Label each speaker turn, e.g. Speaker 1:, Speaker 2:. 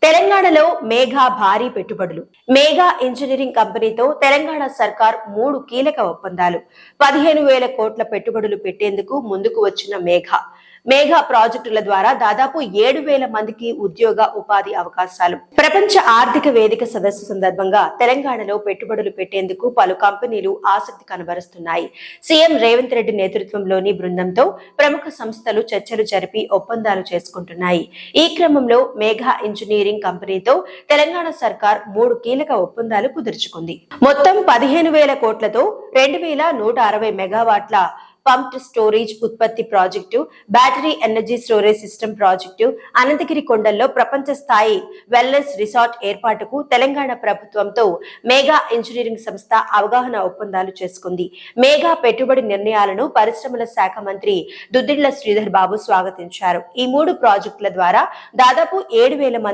Speaker 1: తెలంగాణలో మేఘా భారీ పెట్టుబడులు. మేఘా ఇంజనీరింగ్ కంపెనీతో తెలంగాణ సర్కార్ 3 కీలక ఒప్పందాలు. 15,000 కోట్ల పెట్టుబడులు పెట్టేందుకు ముందుకు వచ్చిన మేఘా ప్రాజెక్టుల ద్వారా దాదాపు 7,000 మందికి ఉద్యోగ ఉపాధి అవకాశాలు. ప్రపంచ ఆర్థిక వేదిక సదస్సు సందర్భంగా తెలంగాణలో పెట్టుబడులు పెట్టేందుకు పలు కంపెనీలు ఆసక్తి కనబరుస్తున్నాయి. సీఎం రేవంత్ రెడ్డి నేతృత్వంలోని బృందంతో ప్రముఖ సంస్థలు చర్చలు జరిపి ఒప్పందాలు చేసుకుంటున్నాయి. ఈ క్రమంలో మేఘా ఇంజనీరింగ్ కంపెనీతో తెలంగాణ సర్కార్ 3 కీలక ఒప్పందాలు కుదుర్చుకుంది. మొత్తం 15,000 కోట్లతో 2,160 మెగావాట్ల పంప్డ్ స్టోరేజ్ ఉత్పత్తి project, battery energy storage system project, Anantagiri కొండల్లో ప్రపంచ స్థాయి వెల్నెస్ రిసార్ట్ ఏర్పాటుకు తెలంగాణ ప్రభుత్వంతో మేఘా ఇంజనీరింగ్ సంస్థ అవగాహన ఒప్పందాలు చేసుకుంది. మేఘా పెట్టుబడి నిర్ణయాలను పరిశ్రమల శాఖ మంత్రి దుద్దిళ్ల శ్రీధర్ బాబు స్వాగతించారు. ఈ 3 ప్రాజెక్టుల ద్వారా దాదాపు 7,000 మంది